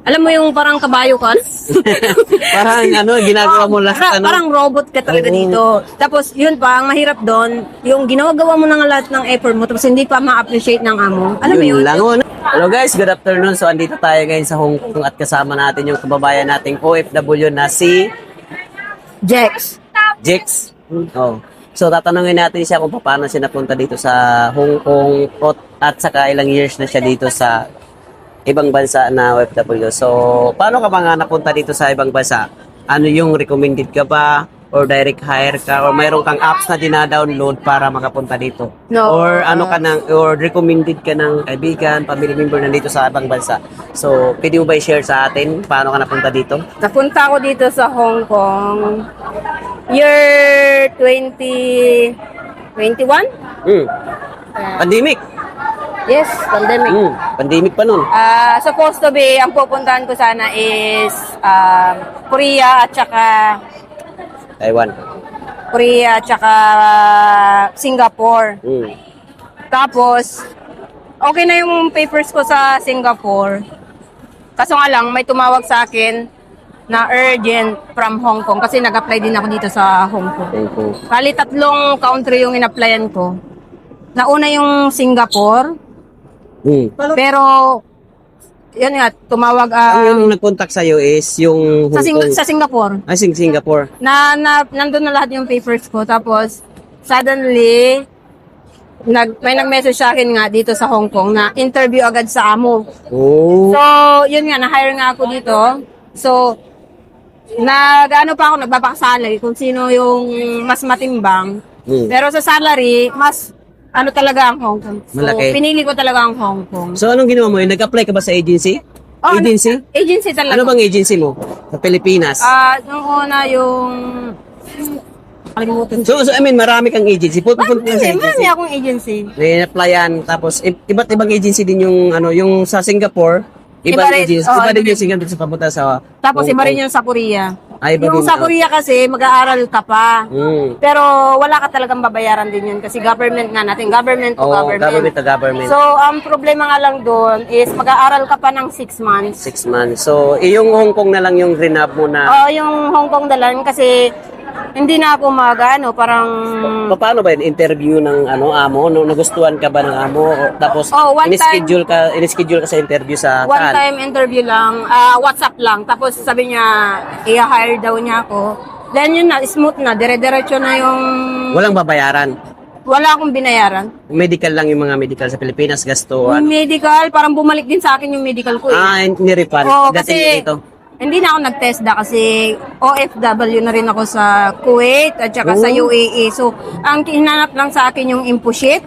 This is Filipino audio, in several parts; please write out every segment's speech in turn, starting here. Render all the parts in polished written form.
Alam mo yung parang kabayo ka? Parang ginagawa mo lahat, Parang robot ka talaga Oo. dito. Tapos, yun pa, ang mahirap doon, yung ginagawa mo ng lahat ng effort mo, tapos hindi pa ma-appreciate ng amo. Alam mo yun? lang. Hello guys, good afternoon. So, andito tayo ngayon sa Hong Kong at kasama natin yung kababayan nating OFW na si Jex. Jex. Oh. So, tatanungin natin siya kung paano siya napunta dito sa Hong Kong at saka ilang years na siya dito sa ibang bansa na OFW. So, paano ka ba nga napunta dito sa ibang bansa? Ano yung recommended ka ba? Or direct hire ka? Or mayroon kang apps na dina-download para makapunta dito? No, Or or recommended ka ng kaibigan, family member na dito sa ibang bansa? So, pwede mo ba i-share sa atin paano ka napunta dito? Napunta ako dito sa Hong Kong year 2021. Pandemic. Yes, pandemic. Pandemic pa nun. Supposed to be, ang pupuntahan ko sana is Korea at saka Singapore. Tapos, okay na yung papers ko sa Singapore. Kaso nga lang, may tumawag sa akin na urgent from Hong Kong kasi nag-apply din ako dito sa Hong Kong. Bali, 3 country yung in-applyan ko. Nauna yung Singapore, pero yan nga, tumawag Yung nag-contact sa'yo is yung Hong Kong. sa Singapore. Singapore. Nandun na lahat yung papers ko. Tapos, suddenly, may nag-message sa akin nga dito sa Hong Kong na interview agad sa amo. Oh. So, yun nga, na-hire nga ako dito. So, nagbabakasalary kung sino yung mas matimbang. Pero sa salary, mas talaga ang Hong Kong. So, Malaki. pinili ko talaga ang Hong Kong. So, anong ginawa mo? Nag-apply ka ba sa agency? Oh, Agency? Agency talaga. Ano bang agency mo? Sa Pilipinas? Nung una yung... Kalimutan. So, I mean, marami kang agency. Pupunta ka sa Marami agency. akong agency. May applyan. Tapos, iba't ibang agency din yung sa Singapore. Iba rin. Agency. Oo, Iba din iba yung Singapore sa papunta sa Tapos Hong iba rin Kong. yung sa Korea. Iba Yung din, sa Korea kasi, mag-aaral ka pa. Pero wala ka talagang babayaran din yun kasi government nga natin. Government to government. Government to government. So, ang problema nga lang doon is mag-aaral ka pa ng 6 months. 6 months. So, yung Hong Kong na lang yung rinab mo na. Yung Hong Kong dalan kasi hindi na ako parang... Paano ba yun? Interview ng amo? Nagustuhan ka ba ng amo? O, tapos, one in-schedule ka sa interview sa One saan? time interview lang, WhatsApp lang. Tapos sabi niya, i-hire daw niya ako. Then yun na, smooth na, dire-diretso na yung... Walang babayaran. Wala akong binayaran. Medical lang yung mga medical sa Pilipinas, gasto. Yung medical, parang bumalik din sa akin yung medical ko eh. Ni-refund. Oo, Dating kasi ito. hindi na ako nag-TESDA kasi OFW na rin ako sa Kuwait at saka sa UAE. So, ang hinanap lang sa akin yung info sheet.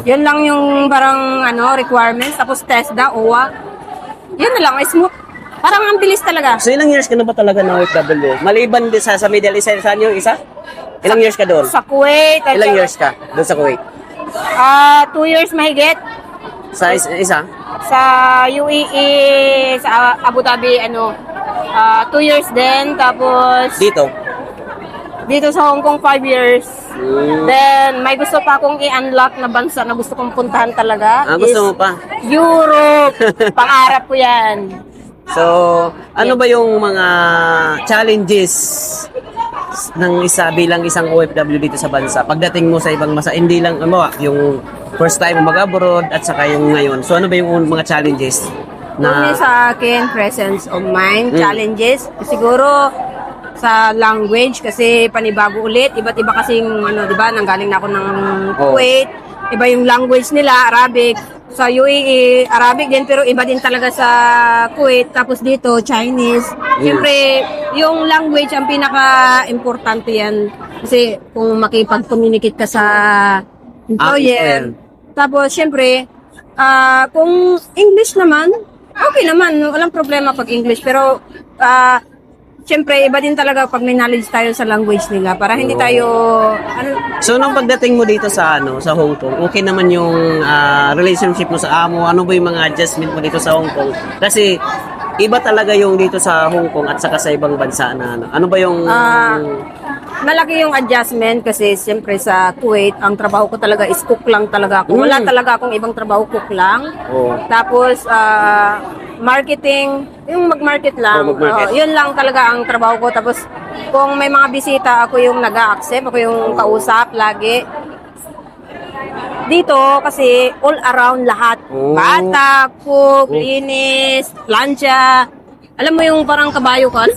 Yun lang yung parang requirements. Tapos TESDA, OWA. Yun na lang, smooth. Parang ang bilis talaga. So, ilang years ka na ba talaga ng OFW? Maliban din sa Middle East, saan yung isa? Ilang years ka doon? Sa Kuwait. At Ilang years ka doon sa Kuwait? 2 years mahigit. Sa isa? Sa UAE, sa Abu Dhabi, 2 years din. Tapos, dito sa Hong Kong, 5 years. Then, may gusto pa akong i-unlock na bansa na gusto kong puntahan talaga. Gusto mo pa? Europe. Pangarap ko yan. So, ano ba yung mga challenges ng bilang isang OFW dito sa bansa? Pagdating mo sa ibang bansa, hindi lang yung first time mo mag-abroad at saka yung ngayon. So, ano ba yung mga challenges? Una sa akin, presence of mind, challenges. Siguro, sa language, kasi panibago ulit. Iba't iba kasing, di ba, nanggaling na ako ng Kuwait. Iba yung language nila, Arabic. Sa UAE, Arabic din, pero iba din talaga sa Kuwait. Tapos dito, Chinese. Siyempre, yung language ang pinaka-importante yan. Kasi kung makipag-communicate ka sa employer. Tapos, siyempre, kung English naman, okay naman. Walang problema pag English. Pero, siyempre, iba din talaga pag may knowledge tayo sa language nila para hindi tayo So nung pagdating mo dito sa sa Hong Kong, okay naman yung relationship mo sa amo? Ano ba yung mga adjustment mo dito sa Hong Kong? Kasi iba talaga yung dito sa Hong Kong at saka sa ibang bansa na ano ba yung malaki yung adjustment kasi siyempre sa Kuwait, ang trabaho ko talaga is cook lang talaga ako. Wala talaga akong ibang trabaho, cook lang. Tapos marketing, yung mag-market lang. Oh, mag-market. Yun lang talaga ang trabaho ko. Tapos, kung may mga bisita, ako yung nag-a-accept, ako yung kausap lagi. Dito, kasi all around lahat. Oh. Bata, cook, linis, plancha. Alam mo yung parang kabayo ka?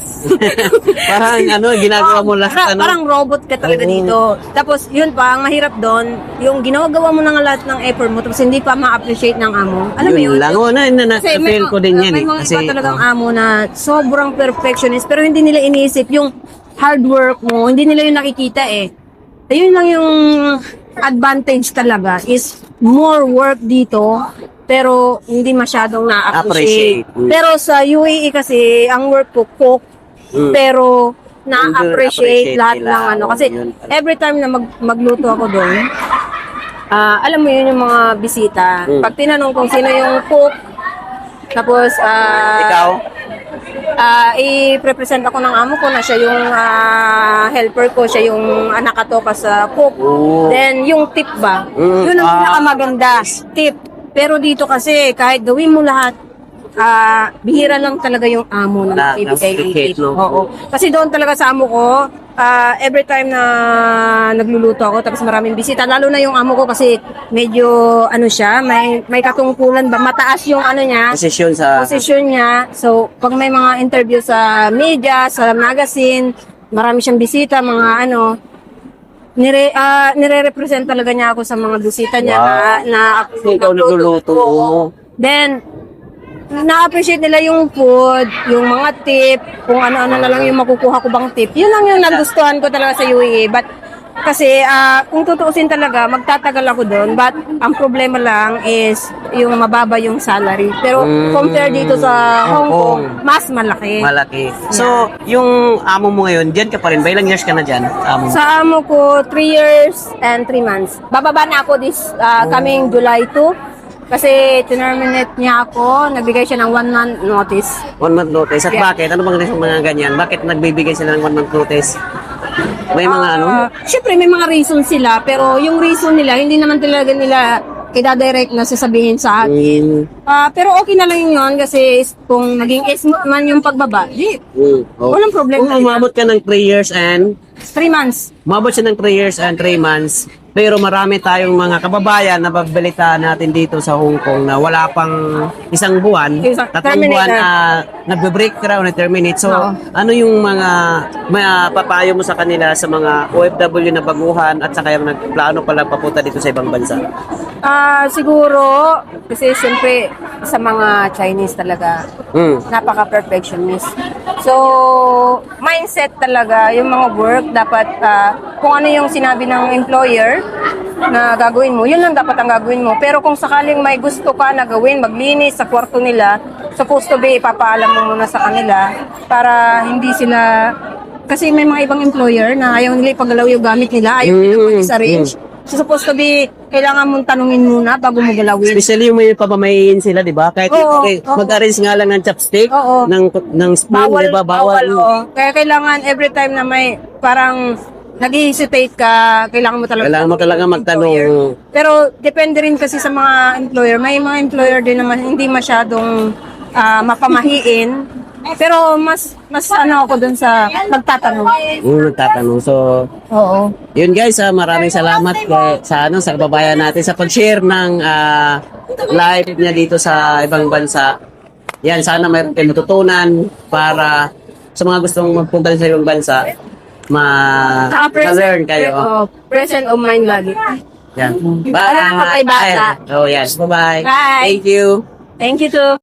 Parang ginagawa mo lahat, Parang robot ka talaga Oo. dito. Tapos, yun pa, ang mahirap doon, yung ginagawa mo ng lahat ng effort mo, tapos hindi pa ma-appreciate ng amo. Alam mo yun? lang. Kasi may Na-feel ko din yan. may mga Kasi, iba talagang amo na sobrang perfectionist, pero hindi nila iniisip yung hard work mo, hindi nila yung nakikita eh. Ayun lang yung advantage talaga is more work dito pero hindi masyadong na-appreciate. Appreciate. Pero sa UAE kasi ang work ko cook pero na-appreciate appreciate lahat nila. ng ano kasi Yun. every time na magluto ako doon alam mo yun yung mga bisita pag tinanong kung sino yung cook tapos ikaw? i-represent ako ng amo ko na siya yung helper ko, siya yung nakatoka sa cook. Oo. Then, yung tip ba? Yun ang pinakamaganda, tip. Pero dito kasi, kahit gawin mo lahat, bihira lang talaga yung amo na ibigay ng tip. no? Oo. Kasi doon talaga sa amo ko, every time na nagluluto ako, tapos maraming bisita, lalo na yung amo ko kasi medyo, siya, may katungkulan ba, mataas yung niya, posisyon niya. So, pag may mga interview sa media, sa magazine, marami siyang bisita, mga nire-represent talaga niya ako sa mga bisita niya na ako Ikaw nagluluto. Then, na-appreciate nila yung food, yung mga tip, kung ano-ano na lang yung makukuha ko bang tip. Yun lang yung nagustuhan ko talaga sa UAE. But, kasi, kung tutuusin talaga, magtatagal ako doon. But, ang problema lang is yung mababa yung salary. Pero, compare dito sa Hong Kong, mas malaki. Malaki. So, yung amo mo ngayon, diyan ka pa rin ba? Ilang years ka na dyan? Amo mo? Sa amo ko, 3 years and 3 months. Bababa na ako this coming July 2. Kasi terminate niya ako, nagbigay siya ng 1 month notice. 1 month notice. At Yeah. bakit? Ano bang reason mga ganyan? Bakit nagbibigay sila ng 1 month notice? May mga Siyempre may mga reason sila, pero yung reason nila, hindi naman talaga nila kida-direct na sasabihin sa akin. Pero okay na lang yun kasi kung naging smooth man yung pagbaba, walang problema. Kung umabot ka ng 3 years and 3 months. umabot siya ng 3 years and 3 months, pero marami tayong mga kababayan na babalitaan natin dito sa Hong Kong na wala pang isang buwan, tatlong buwan nagbe-break ka raw na terminate. So, ano yung mga papayo mo sa kanila sa mga OFW na baguhan at saka yung nagplano pala papunta dito sa ibang bansa? Siguro, kasi siyempre sa mga Chinese talaga, napaka-perfectionist. So, mindset talaga, yung mga work, dapat kung ano yung sinabi ng employer na gagawin mo, yun lang dapat ang gagawin mo. Pero kung sakaling may gusto ka na gawin, maglinis sa kwarto nila, supposed to be, ipapaalam mo muna sa kanila para hindi sila, kasi may mga ibang employer na ayaw nila ipagalaw yung gamit nila, ayaw nila mag-arrange. So, supposed to be, kailangan mong tanungin muna bago mo galawin. Especially yung may papamayin sila, di ba? Kahit mag-arrange nga lang ng chopstick, ng spoon, di ba? Bawal. Kaya kailangan every time na may parang nag-hesitate ka, kailangan mo talaga magtanong. Pero depende rin kasi sa mga employer. May mga employer din naman hindi masyadong mapamahiin. Pero mas ako dun sa nagtatanong. Nagtatanong. So, yun guys, maraming salamat sa kababayan natin sa pag-share ng live niya dito sa ibang bansa. Yan, sana mayroon kayong matutunan para sa mga gustong magpunta sa ibang bansa, ma-learn kayo. Present of mind lagi. Yan. Alam mo, kay bata. Yes. Bye-bye. Bye. Thank you. Thank you too.